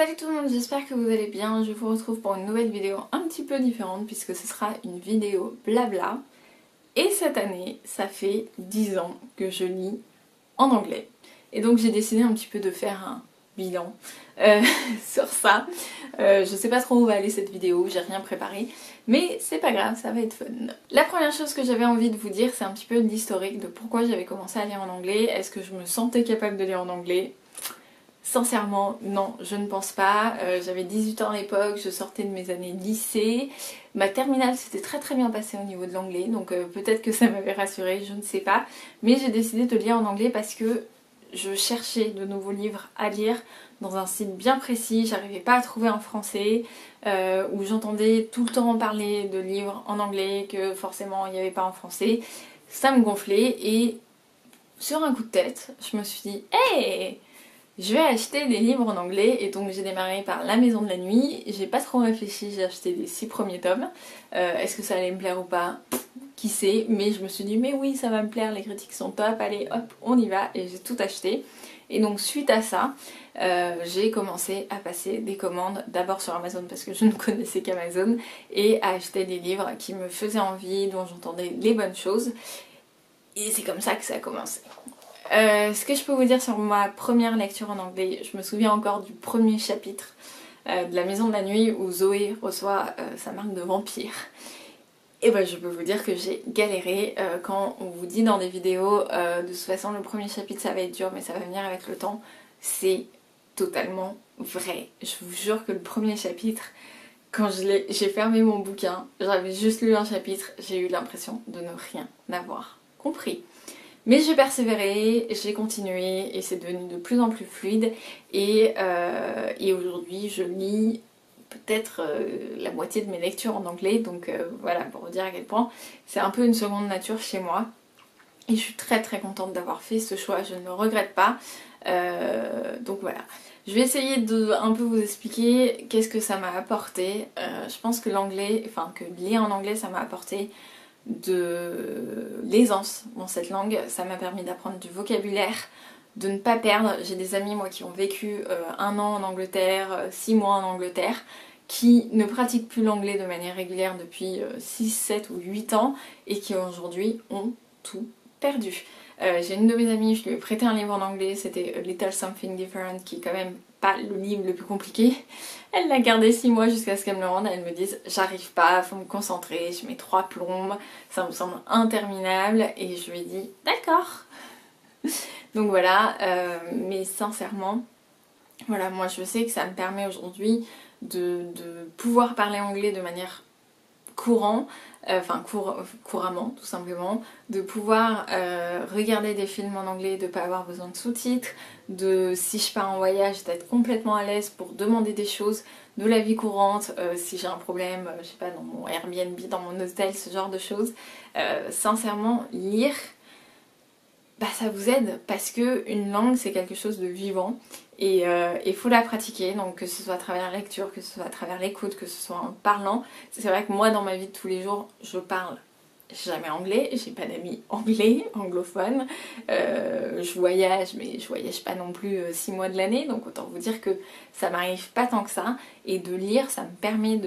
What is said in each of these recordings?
Salut tout le monde, j'espère que vous allez bien. Je vous retrouve pour une nouvelle vidéo un petit peu différente puisque ce sera une vidéo blabla. Et cette année, ça fait 10 ans que je lis en anglais. Et donc j'ai décidé un petit peu de faire un bilan sur ça. Je sais pas trop où va aller cette vidéo, j'ai rien préparé. Mais c'est pas grave, ça va être fun. La première chose que j'avais envie de vous dire, c'est un petit peu l'historique de pourquoi j'avais commencé à lire en anglais. Est-ce que je me sentais capable de lire en anglais ? Sincèrement, non, je ne pense pas. J'avais 18 ans à l'époque, je sortais de mes années lycée. Ma terminale s'était très bien passée au niveau de l'anglais, donc peut-être que ça m'avait rassurée, je ne sais pas. Mais j'ai décidé de lire en anglais parce que je cherchais de nouveaux livres à lire dans un style bien précis. J'arrivais pas à trouver en français, où j'entendais tout le temps parler de livres en anglais, que forcément il n'y avait pas en français. Ça me gonflait et sur un coup de tête, je me suis dit « Hey !» Je vais acheter des livres en anglais et donc j'ai démarré par La Maison de la Nuit. J'ai pas trop réfléchi, j'ai acheté les 6 premiers tomes. Est-ce que ça allait me plaire ou pas? Qui sait, mais je me suis dit mais oui ça va me plaire, les critiques sont top, allez hop on y va, et j'ai tout acheté. Et donc suite à ça, j'ai commencé à passer des commandes d'abord sur Amazon parce que je ne connaissais qu'Amazon, et à acheter des livres qui me faisaient envie, dont j'entendais les bonnes choses. Et c'est comme ça que ça a commencé. Ce que je peux vous dire sur ma première lecture en anglais, je me souviens encore du premier chapitre de La Maison de la Nuit où Zoé reçoit sa marque de vampire. Et ben je peux vous dire que j'ai galéré quand on vous dit dans des vidéos de toute façon le premier chapitre ça va être dur mais ça va venir avec le temps. C'est totalement vrai. Je vous jure que le premier chapitre, quand j'ai fermé mon bouquin, j'avais juste lu un chapitre, j'ai eu l'impression de ne rien avoir compris. Mais j'ai persévéré, j'ai continué et c'est devenu de plus en plus fluide, et aujourd'hui je lis peut-être la moitié de mes lectures en anglais, donc voilà, pour vous dire à quel point c'est un peu une seconde nature chez moi. Et je suis très contente d'avoir fait ce choix, je ne le regrette pas. Donc voilà. Je vais essayer de un peu vous expliquer qu'est-ce que ça m'a apporté. Je pense que l'anglais, enfin que lire en anglais ça m'a apporté de l'aisance dans cette langue, ça m'a permis d'apprendre du vocabulaire, de ne pas perdre. J'ai des amis moi qui ont vécu 1 an en Angleterre, 6 mois en Angleterre, qui ne pratiquent plus l'anglais de manière régulière depuis 6, 7 ou 8 ans et qui aujourd'hui ont tout perdu. J'ai une de mes amies, je lui ai prêté un livre en anglais, c'était A Little Something Different, qui est quand même pas le livre le plus compliqué. Elle l'a gardé 6 mois jusqu'à ce qu'elle me le rende. Elle me dise j'arrive pas, faut me concentrer, je mets 3 plombes, ça me semble interminable, et je lui ai dit d'accord. Donc voilà, mais sincèrement, voilà, moi je sais que ça me permet aujourd'hui de pouvoir parler anglais de manière couramment tout simplement, de pouvoir regarder des films en anglais, de pas avoir besoin de sous-titres, de, si je pars en voyage, d'être complètement à l'aise pour demander des choses de la vie courante, si j'ai un problème, je sais pas, dans mon Airbnb, dans mon hôtel, ce genre de choses. Sincèrement, lire, bah ça vous aide parce que une langue c'est quelque chose de vivant, et il faut la pratiquer, donc que ce soit à travers la lecture, que ce soit à travers l'écoute, que ce soit en parlant. C'est vrai que moi dans ma vie de tous les jours je parle jamais anglais, j'ai pas d'amis anglais, anglophones, je voyage mais je voyage pas non plus 6 mois de l'année, donc autant vous dire que ça m'arrive pas tant que ça, et de lire ça me permet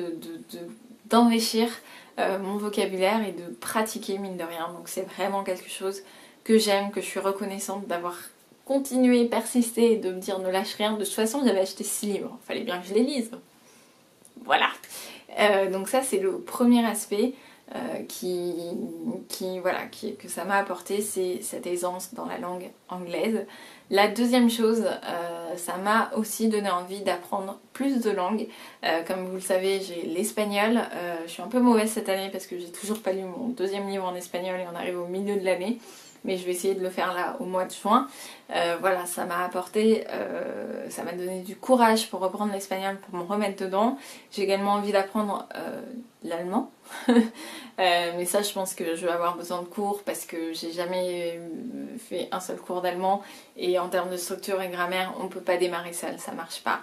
d'enrichir mon vocabulaire et de pratiquer mine de rien, donc c'est vraiment quelque chose que j'aime, que je suis reconnaissante d'avoir continué, persisté, et de me dire ne lâche rien. De toute façon j'avais acheté 6 livres, il fallait bien que je les lise. Voilà. Donc ça c'est le premier aspect que ça m'a apporté, c'est cette aisance dans la langue anglaise. La deuxième chose, ça m'a aussi donné envie d'apprendre plus de langues. Comme vous le savez, j'ai l'espagnol. Je suis un peu mauvaise cette année parce que j'ai toujours pas lu mon 2e livre en espagnol et on arrive au milieu de l'année. Mais je vais essayer de le faire là au mois de juin. Voilà, ça m'a apporté, ça m'a donné du courage pour reprendre l'espagnol, pour me remettre dedans. J'ai également envie d'apprendre l'allemand. Mais ça je pense que je vais avoir besoin de cours parce que j'ai jamais fait un seul cours d'allemand, et en termes de structure et grammaire on peut pas démarrer seul, ça marche pas.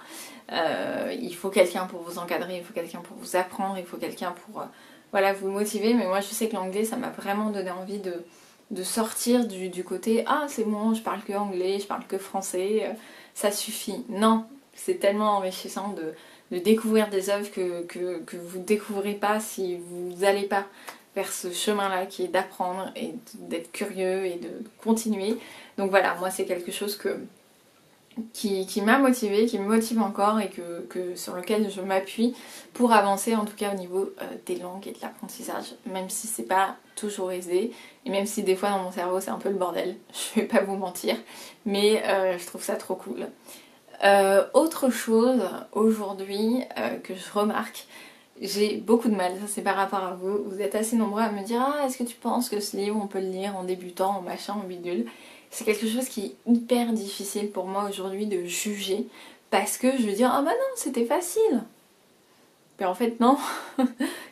Il faut quelqu'un pour vous encadrer, il faut quelqu'un pour vous apprendre, il faut quelqu'un pour voilà, vous motiver. Mais moi je sais que l'anglais ça m'a vraiment donné envie de sortir du côté ah c'est bon je parle que anglais, je parle que français, ça suffit. Non, C'est tellement enrichissant de découvrir des œuvres que vous ne découvrirez pas si vous n'allez pas vers ce chemin-là qui est d'apprendre et d'être curieux et de continuer. Donc voilà, moi c'est quelque chose qui m'a motivée, qui me motive encore et sur lequel je m'appuie pour avancer en tout cas au niveau des langues et de l'apprentissage, même si c'est pas toujours aisé et même si des fois dans mon cerveau c'est un peu le bordel, je vais pas vous mentir, mais je trouve ça trop cool. Autre chose aujourd'hui que je remarque, j'ai beaucoup de mal, ça c'est par rapport à vous, vous êtes assez nombreux à me dire ah est-ce que tu penses que ce livre on peut le lire en débutant, en machin, en bidule. C'est quelque chose qui est hyper difficile pour moi aujourd'hui de juger parce que je veux dire ah bah non c'était facile. Mais en fait non,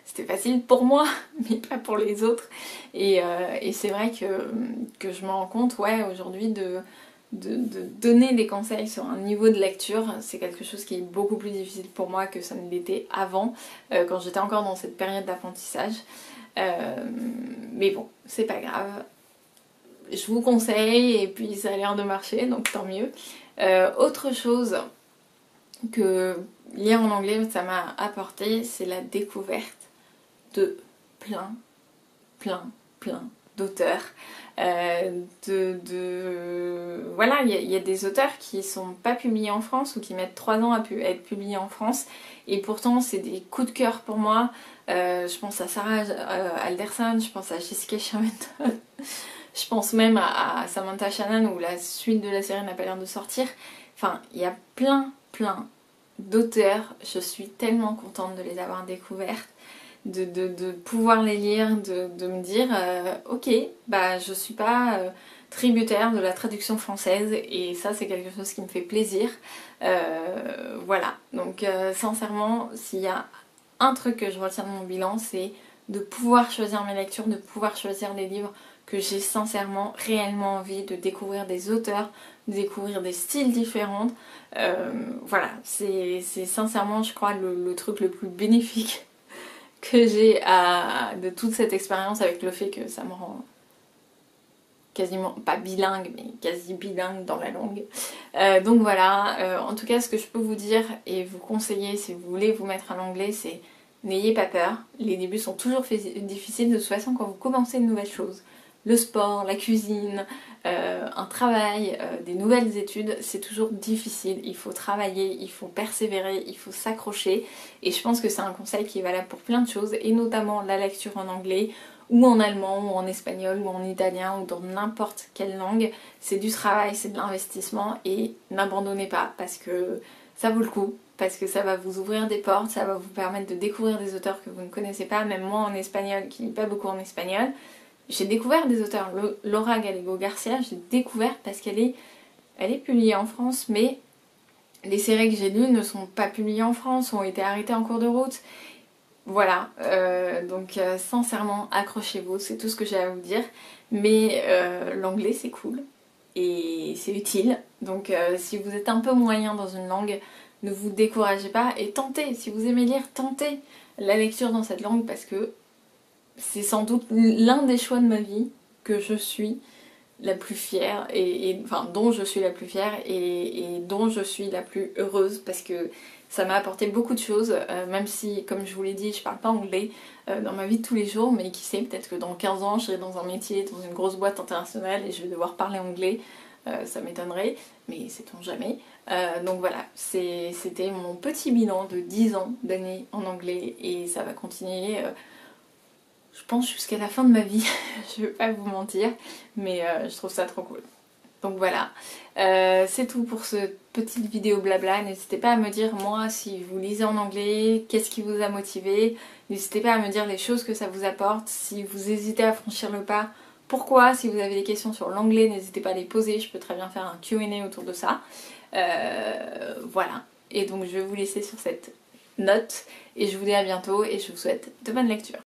c'était facile pour moi mais pas pour les autres et c'est vrai que je me rends compte ouais aujourd'hui de donner des conseils sur un niveau de lecture, c'est quelque chose qui est beaucoup plus difficile pour moi que ça ne l'était avant, quand j'étais encore dans cette période d'apprentissage. Mais bon, c'est pas grave. Je vous conseille et puis ça a l'air de marcher, donc tant mieux. Autre chose que lire en anglais ça m'a apporté, c'est la découverte de plein d'auteurs. Voilà, il y a des auteurs qui sont pas publiés en France ou qui mettent 3 ans à être publiés en France et pourtant c'est des coups de cœur pour moi. Je pense à Sarah Alderson, je pense à Jessica Sherman, je pense même à Samantha Shannon où la suite de la série n'a pas l'air de sortir. Enfin, il y a plein d'auteurs, je suis tellement contente de les avoir découvertes. De pouvoir les lire, de me dire ok, bah je suis pas tributaire de la traduction française et ça c'est quelque chose qui me fait plaisir. Voilà, donc sincèrement s'il y a un truc que je retiens de mon bilan c'est de pouvoir choisir mes lectures, de pouvoir choisir les livres que j'ai sincèrement, réellement envie de découvrir des auteurs, de découvrir des styles différents. Voilà, c'est sincèrement je crois le truc le plus bénéfique que j'ai de toute cette expérience avec le fait que ça me rend quasiment, pas bilingue, mais quasi bilingue dans la langue. Donc voilà, en tout cas ce que je peux vous dire et vous conseiller si vous voulez vous mettre à l'anglais, c'est n'ayez pas peur. Les débuts sont toujours difficiles de toute façon quand vous commencez une nouvelle chose. Le sport, la cuisine, un travail, des nouvelles études, c'est toujours difficile. Il faut travailler, il faut persévérer, il faut s'accrocher. Et je pense que c'est un conseil qui est valable pour plein de choses, et notamment la lecture en anglais, ou en allemand, ou en espagnol, ou en italien, ou dans n'importe quelle langue. C'est du travail, c'est de l'investissement, et n'abandonnez pas, parce que ça vaut le coup. Parce que ça va vous ouvrir des portes, ça va vous permettre de découvrir des auteurs que vous ne connaissez pas. Même moi en espagnol, qui lis pas beaucoup en espagnol, j'ai découvert des auteurs. Laura Gallego Garcia, j'ai découvert parce qu'elle est publiée en France, mais les séries que j'ai lues ne sont pas publiées en France, ont été arrêtées en cours de route. Voilà, donc sincèrement, accrochez-vous, c'est tout ce que j'ai à vous dire. Mais l'anglais c'est cool et c'est utile. Donc si vous êtes un peu moyen dans une langue, ne vous découragez pas et tentez. Si vous aimez lire, tentez la lecture dans cette langue parce que c'est sans doute l'un des choix de ma vie que je suis la plus fière, enfin dont je suis la plus fière et dont je suis la plus heureuse parce que ça m'a apporté beaucoup de choses, même si, comme je vous l'ai dit, je parle pas anglais dans ma vie de tous les jours, mais qui sait, peut-être que dans 15 ans, je serai dans un métier, dans une grosse boîte internationale et je vais devoir parler anglais, ça m'étonnerait, mais sait-on jamais. Donc voilà, c'était mon petit bilan de 10 ans d'années en anglais et ça va continuer... je pense jusqu'à la fin de ma vie, je vais pas vous mentir, mais je trouve ça trop cool. Donc voilà, c'est tout pour cette petite vidéo blabla. N'hésitez pas à me dire moi si vous lisez en anglais, qu'est-ce qui vous a motivé. N'hésitez pas à me dire les choses que ça vous apporte. Si vous hésitez à franchir le pas, pourquoi. Si vous avez des questions sur l'anglais, n'hésitez pas à les poser. Je peux très bien faire un Q&A autour de ça. Voilà, et donc je vais vous laisser sur cette note. Et je vous dis à bientôt et je vous souhaite de bonnes lectures.